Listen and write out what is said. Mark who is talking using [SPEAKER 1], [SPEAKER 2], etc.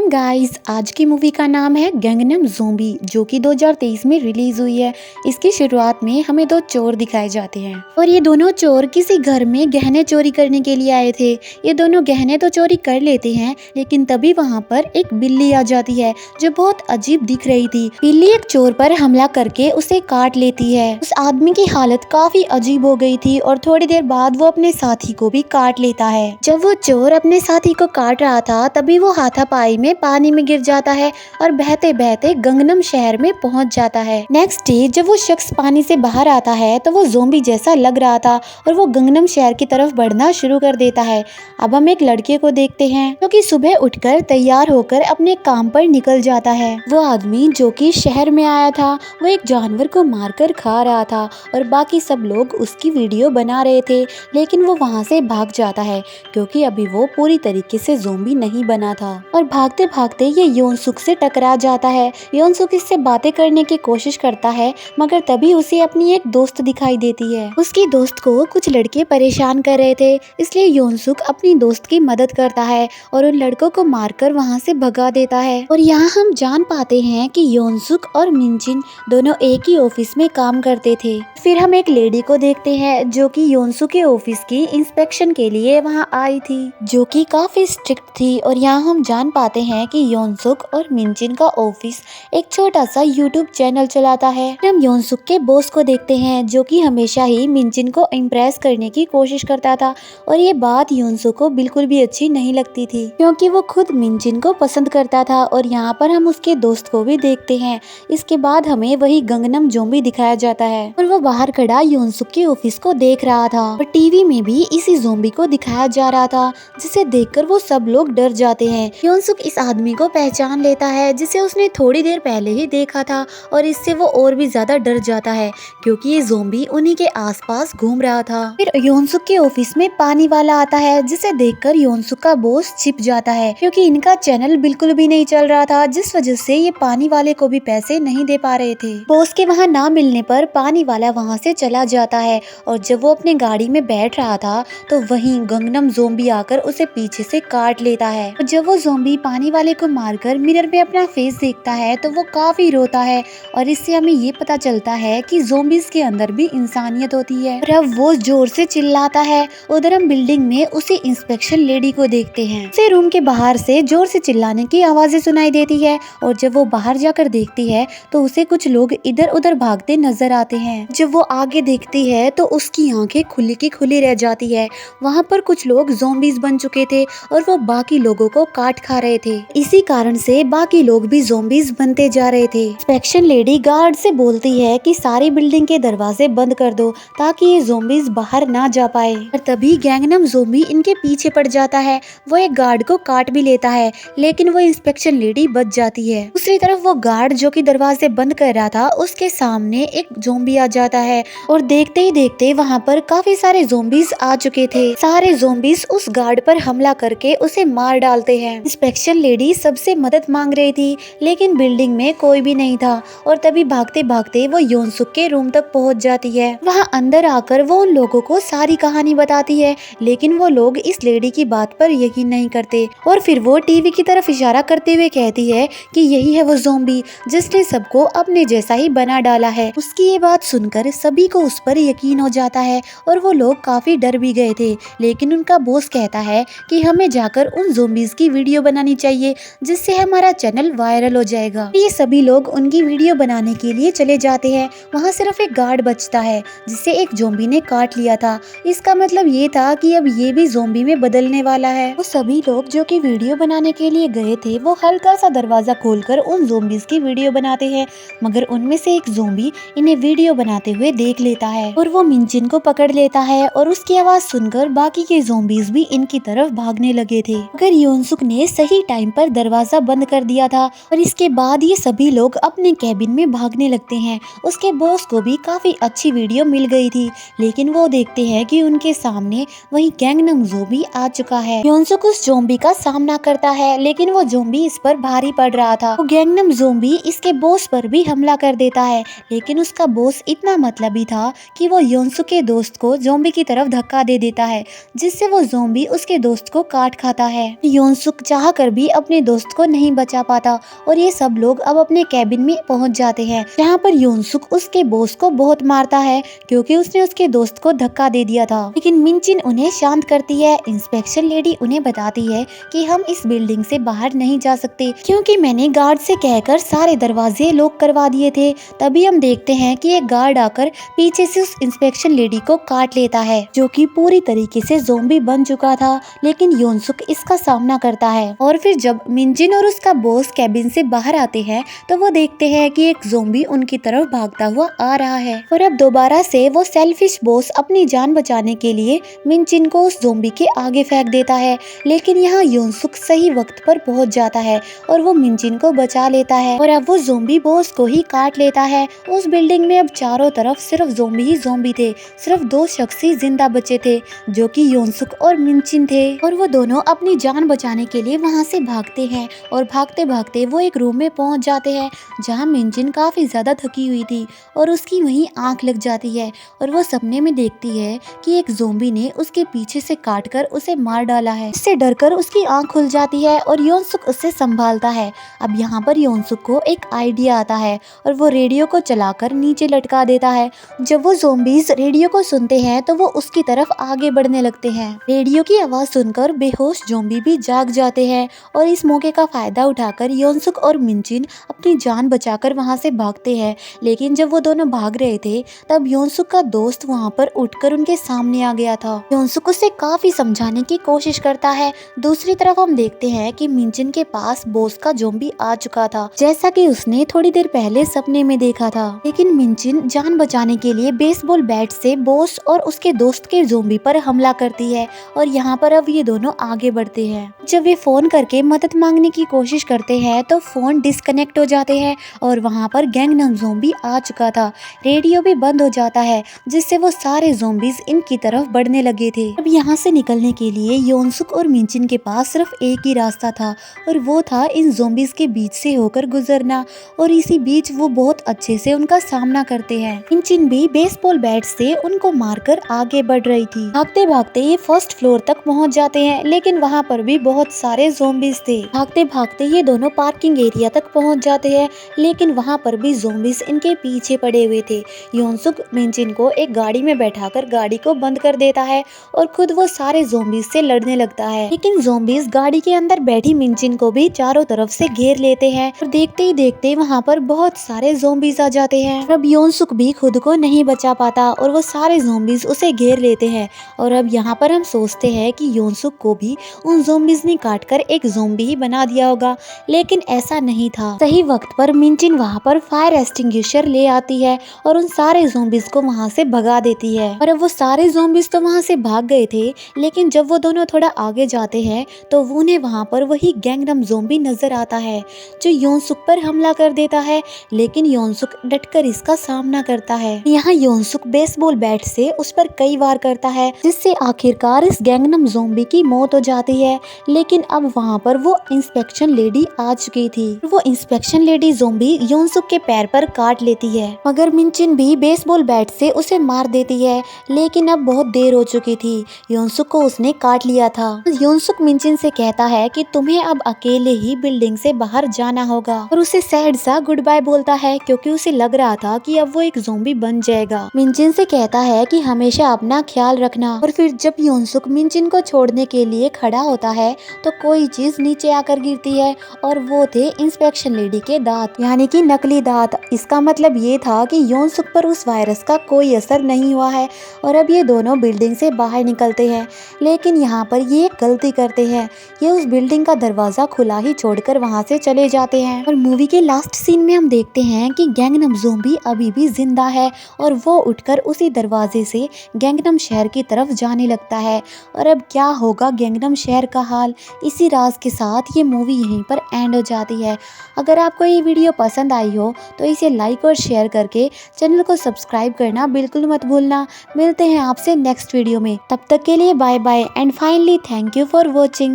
[SPEAKER 1] Welcome guys. आज की movie का नाम है गैंगनम ज़ोंबी, जो कि 2023 में रिलीज हुई है। इसकी शुरुआत में हमें दो चोर दिखाए जाते हैं और ये दोनों चोर किसी घर में गहने चोरी करने के लिए आए थे। ये दोनों गहने तो चोरी कर लेते हैं, लेकिन तभी वहाँ पर एक बिल्ली आ जाती है जो बहुत अजीब दिख रही थी। बिल्ली एक चोर पर हमला करके उसे काट लेती है। उस आदमी की हालत काफी अजीब हो गई थी और थोड़ी देर बाद वो अपने साथी को भी काट लेता है। जब वो चोर अपने साथी को काट रहा था, तभी वो हाथापाई में पानी में गिर जाता है और बहते बहते गंगनम शहर में पहुंच जाता है। नेक्स्ट डे जब वो शख्स पानी से बाहर आता है तो वो ज़ोंबी जैसा लग रहा था और वो गंगनम शहर की तरफ बढ़ना शुरू कर देता है। अब हम एक लड़के को देखते हैं जो कि सुबह उठकर तैयार होकर अपने काम पर निकल जाता है। वो आदमी जो कि शहर में आया था, वो एक जानवर को मारकर खा रहा था और बाकी सब लोग उसकी वीडियो बना रहे थे, लेकिन वो वहाँ से भाग जाता है क्योंकि अभी वो पूरी तरीके से ज़ोंबी नहीं बना था। और भागते भागते ये योनसुक से टकरा जाता है। योनसुक इससे बातें करने की कोशिश करता है, मगर तभी उसे अपनी एक दोस्त दिखाई देती है। उसकी दोस्त को कुछ लड़के परेशान कर रहे थे, इसलिए योनसुक अपनी दोस्त की मदद करता है और उन लड़कों को मारकर वहाँ से भगा देता है। और यहाँ हम जान पाते हैं कि योनसुक और मिनजिन दोनों एक ही ऑफिस में काम करते थे। फिर हम एक लेडी को देखते हैं जो कि योनसुक के ऑफिस की इंस्पेक्शन के लिए वहाँ आई थी, जो कि काफी स्ट्रिक्ट थी। और यहाँ हम जान पाते हैं कि योनसुक और मिनजिन का ऑफिस एक छोटा सा यूट्यूब चैनल चलाता है। हम योनसुक के बॉस को देखते हैं जो कि हमेशा ही मिनजिन को इम्प्रेस करने की कोशिश करता था और ये बात योनसुक को बिल्कुल भी अच्छी नहीं लगती थी क्योंकि वो खुद मिनजिन को पसंद करता था। और यहाँ पर हम उसके दोस्त को भी देखते हैं। इसके बाद हमें वही गंगनम ज़ोंबी दिखाया जाता है और वो बाहर खड़ा योनसुक के ऑफिस को देख रहा था और टीवी में भी इसी ज़ोंबी को दिखाया जा रहा था, जिसे देखकर वो सब लोग डर जाते हैं। योनसुक इस आदमी को पहचान लेता है जिसे उसने थोड़ी देर पहले ही देखा था और इससे वो और भी ज्यादा डर जाता है क्योंकि ये ज़ोंबी उन्हीं के आसपास घूम रहा था। फिर योनसुक के ऑफिस में पानी वाला आता है, जिसे देखकर योनसुक का बॉस छिप जाता है क्योंकि इनका चैनल बिल्कुल भी नहीं चल रहा था, जिस वजह से ये पानी वाले को भी पैसे नहीं दे पा रहे थे। बॉस के वहाँ ना मिलने पर पानी वाला वहाँ से चला जाता है और जब वो अपने गाड़ी में बैठ रहा था तो वहीं गंगनम ज़ोंबी आकर उसे पीछे से काट लेता है। और जब वो ज़ोंबी पानी वाले को मारकर मिरर में अपना फेस देखता है तो वो काफी रोता है और इससे हमें ये पता चलता है कि ज़ोंबीज के अंदर भी इंसानियत होती है। और अब वो जोर से चिल्लाता है। उधर हम बिल्डिंग में उसी इंस्पेक्शन लेडी को देखते हैं। उसे रूम के बाहर से जोर से चिल्लाने की आवाजें सुनाई देती है और जब वो बाहर जाकर देखती है तो उसे कुछ लोग इधर उधर भागते नजर आते हैं। जब वो आगे देखती है तो उसकी आंखें खुली की खुली रह जाती है। वहाँ पर कुछ लोग ज़ोंबीज बन चुके थे और वो बाकी लोगों को काट खा रहे थे। इसी कारण से बाकी लोग भी ज़ोंबीज बनते जा रहे थे। इंस्पेक्शन लेडी गार्ड से बोलती है कि सारी बिल्डिंग के दरवाजे बंद कर दो ताकि ये ज़ोंबीज बाहर ना जा पाए। और तभी गैंगनम ज़ोंबी इनके पीछे पड़ जाता है। वो एक गार्ड को काट भी लेता है, लेकिन वो इंस्पेक्शन लेडी बच जाती है। दूसरी तरफ वो गार्ड जो कि दरवाजे बंद कर रहा था, उसके सामने एक ज़ोंबी आ जाता है और देखते ही देखते वहाँ पर काफी सारे ज़ोंबीज आ चुके थे। सारे ज़ोंबीज उस गार्ड पर हमला करके उसे मार डालते हैं। इंस्पेक्शन लेडी सबसे मदद मांग रही थी, लेकिन बिल्डिंग में कोई भी नहीं था और तभी भागते भागते वो योनसुक के रूम तक पहुंच जाती है। वहां अंदर आकर वो उन लोगों को सारी कहानी बताती है, लेकिन वो लोग इस लेडी की बात पर यकीन नहीं करते और फिर वो टीवी की तरफ इशारा करते हुए कहती है कि यही है वो ज़ोंबी जिसने सबको अपने जैसा ही बना डाला है। उसकी ये बात सुनकर सभी को उस पर यकीन हो जाता है और वो लोग काफी डर भी गए थे, लेकिन उनका बॉस कहता है कि हमें जाकर उन ज़ोंबीज की वीडियो बनानी चाहिए जिससे हमारा चैनल वायरल हो जाएगा। ये सभी लोग उनकी वीडियो बनाने के लिए चले जाते हैं। वहाँ सिर्फ एक गार्ड बचता है जिसे एक ज़ोंबी ने काट लिया था। इसका मतलब ये था कि अब ये भी ज़ोंबी में बदलने वाला है। वो सभी लोग जो कि वीडियो बनाने के लिए गए थे वो हल्का सा दरवाजा खोलकर उन ज़ोंबीज की वीडियो बनाते हैं, मगर उनमें से एक ज़ोंबी इन्हें वीडियो बनाते हुए देख लेता है और वो मिनजिन को पकड़ लेता है और उसकी आवाज सुनकर बाकी के ज़ोंबीज भी इनकी तरफ भागने लगे थे। मगर योनसुक ने सही टाइम पर दरवाजा बंद कर दिया था और इसके बाद ये सभी लोग अपने कैबिन में भागने लगते हैं। उसके बॉस को भी काफी अच्छी वीडियो मिल गई थी, लेकिन वो देखते हैं कि उनके सामने वही गैंगनम ज़ोंबी आ चुका है। योनसुक उस ज़ोंबी का सामना करता है, लेकिन वो ज़ोंबी इस पर भारी पड़ रहा था। वो गैंगनम ज़ोंबी इसके बॉस पर भी हमला कर देता है, लेकिन उसका बॉस इतना मतलबी था कि वो योनसुक के दोस्त को ज़ोंबी की तरफ धक्का दे देता है, जिससे वो ज़ोंबी उसके दोस्त को काट खाता है। योनसुक चाह कर भी अपने दोस्त को नहीं बचा पाता और ये सब लोग अब अपने कैबिन में पहुंच जाते हैं, जहां पर योनसुक उसके बॉस को बहुत मारता है क्योंकि उसने उसके दोस्त को धक्का दे दिया था। लेकिन मिनचिन उन्हें शांत करती है। इंस्पेक्शन लेडी उन्हें बताती है कि हम इस बिल्डिंग से बाहर नहीं जा सकते क्योंकि मैंने गार्ड से कहकर सारे दरवाजे लॉक करवा दिए थे। तभी हम देखते हैं कि एक गार्ड आकर पीछे से उस इंस्पेक्शन लेडी को काट लेता है, जो कि पूरी तरीके से ज़ॉम्बी बन चुका था। लेकिन योनसुक इसका सामना करता है और फिर जब मिनजिन और उसका बॉस कैबिन से बाहर आते हैं तो वो देखते हैं कि एक ज़ॉम्बी उनकी तरफ भागता हुआ आ रहा है और अब दोबारा से वो सेल्फिश बॉस अपनी जान बचाने के लिए मिनजिन को उस ज़ॉम्बी के आगे फेंक देता है। लेकिन यहाँ योनसुक सही वक्त पर पहुंच जाता है और वो मिनजिन को बचा लेता है और अब वो ज़ॉम्बी बॉस को ही काट लेता है। उस बिल्डिंग में अब चारों तरफ सिर्फ ज़ॉम्बी ही ज़ॉम्बी थे। सिर्फ 2 शख्स ही जिंदा बचे थे, जो कि योनसुक और मिनचिन थे और वो दोनों अपनी जान बचाने के लिए वहाँ से भागते हैं और भागते भागते वो एक रूम में पहुँच जाते हैं जहाँ मिनचिन काफी ज्यादा थकी हुई थी और उसकी वहीं आंख लग जाती है और वो सपने में देखती है कि एक ज़ॉम्बी ने उसके पीछे से काटकर उसे मार डाला है। इससे डरकर उसकी आंख खुल जाती है और योनसुक उसे संभालता है। अब यहाँ पर योनसुक को एक आइडिया आता है और वो रेडियो को चलाकर नीचे लटका देता है। जब वो ज़ॉम्बीज रेडियो को सुनते हैं तो वो उसकी तरफ आगे बढ़ने लगते हैं। रेडियो की आवाज सुनकर बेहोश ज़ॉम्बी भी जाग जाते हैं और इस मौके का फायदा उठाकर योनसुक और मिनचिन अपनी जान बचाकर वहां से भागते हैं। लेकिन जब वो दोनों भाग रहे थे तब योनसुक का दोस्त वहां पर उठकर उनके सामने आ गया था। योनसुक उसे काफी समझाने की कोशिश करता है। दूसरी तरफ हम देखते हैं कि मिनचिन के पास बॉस का ज़ॉम्बी आ चुका था, जैसा कि उसने थोड़ी देर पहले सपने में देखा था। लेकिन मिनचिन जान बचाने के लिए बेसबॉल बैट से बॉस और उसके दोस्त के ज़ॉम्बी पर हमला करती है और यहाँ पर अब ये दोनों आगे बढ़ते हैं। जब वे फोन करके मदद मांगने की कोशिश करते हैं तो फोन डिस्कनेक्ट हो जाते हैं और वहाँ पर गैंगनम ज़ॉम्बी आ चुका था। रेडियो भी बंद हो जाता है जिससे वो सारे ज़ॉम्बीज इनकी तरफ बढ़ने लगे थे। अब यहाँ से निकलने के लिए योनसुक और मिनचिन के पास सिर्फ एक ही रास्ता था और वो था इन ज़ॉम्बीज के बीच से होकर गुजरना और इसी बीच वो बहुत अच्छे से उनका सामना करते हैं। मिनचिन भी बेसबॉल बैट से उनको मारकर आगे बढ़ रही थी। भागते भागते ये फर्स्ट फ्लोर तक पहुँच जाते हैं, लेकिन वहाँ पर भी बहुत सारे ज़ॉम्बीज थे। भागते भागते ये दोनों पार्किंग एरिया तक पहुँच जाते हैं, लेकिन वहाँ पर भी ज़ॉम्बीज इनके पीछे पड़े हुए थे। योनसुक मिनचिन को एक गाड़ी में बैठाकर गाड़ी को बंद कर देता है और खुद वो सारे ज़ॉम्बीज से लड़ने लगता है। लेकिन ज़ॉम्बीज गाड़ी के अंदर बैठी मिनचिन को भी चारों तरफ से घेर लेते हैं और देखते ही देखते वहाँ पर बहुत सारे ज़ॉम्बीज आ जाते हैं। अब योनसुक भी खुद को नहीं बचा पाता और वो सारे ज़ॉम्बीज उसे घेर लेते हैं और अब यहाँ पर हम सोचते हैं कि योनसुक को भी उन ज़ॉम्बीज ने काटकर एक ज़ॉम्बी ही बना दिया होगा, लेकिन ऐसा नहीं था। सही वक्त पर मिनचिन वहाँ पर फायर एक्सटिंग्विशर ले आती है और उन सारे ज़ॉम्बीज को वहाँ से भगा देती है। और अब वो सारे ज़ॉम्बीज तो वहाँ से भाग गए थे, लेकिन जब वो दोनों थोड़ा आगे जाते हैं तो उन्हें वहाँ पर वही गैंगनम ज़ॉम्बी नजर आता है जो योनसुक पर हमला कर देता है। लेकिन योनसुक डटकर इसका सामना करता है। यहाँ योनसुक बेसबॉल बैट से उस पर कई वार करता है, जिससे आखिरकार इस गैंगनम ज़ॉम्बी की मौत हो जाती है। लेकिन अब वहाँ पर वो इंस्पेक्शन लेडी आ चुकी थी। वो इंस्पेक्शन लेडी ज़ॉम्बी योनसुक के पैर पर काट लेती है, मगर मिनचिन भी बेसबॉल बैट से उसे मार देती है। लेकिन अब बहुत देर हो चुकी थी, योनसुक को उसने काट लिया था। योनसुक मिनचिन से कहता है कि तुम्हें अब अकेले ही बिल्डिंग से बाहर जाना होगा और उसे सैड सा गुड बाय बोलता है क्योंकि उसे लग रहा था कि अब वो एक ज़ॉम्बी बन जाएगा। मिनचिन से कहता है कि हमेशा अपना ख्याल रखना। और फिर जब योनसुक मिनचिन को छोड़ने के लिए खड़ा होता है तो कोई चीज नीचे आकर गिरती है और वो थे इंस्पेक्शन लेडी के दांत, यानी कि नकली दांत। इसका मतलब ये था कि योनसुक पर उस वायरस का कोई असर नहीं हुआ है और अब ये दोनों बिल्डिंग से बाहर निकलते हैं। लेकिन यहाँ पर ये गलती करते हैं, ये उस बिल्डिंग का दरवाजा खुला ही छोड़कर वहाँ से चले जाते हैं। और मूवी के लास्ट सीन में हम देखते हैं कि गैंगनम ज़ॉम्बी अभी भी जिंदा है और वो उठकर उसी दरवाजे से गैंगनम शहर की तरफ जाने लगता है। और अब क्या होगा गैंगनम शहर का हाल, इसी राज के साथ ये मूवी यहीं पर एंड हो जाती है। अगर आपको ये वीडियो पसंद आई हो तो इसे लाइक और शेयर करके चैनल को सब्सक्राइब करना बिल्कुल मत भूलना। मिलते हैं आपसे नेक्स्ट वीडियो में, तब तक के लिए bye bye and finally thank you for watching.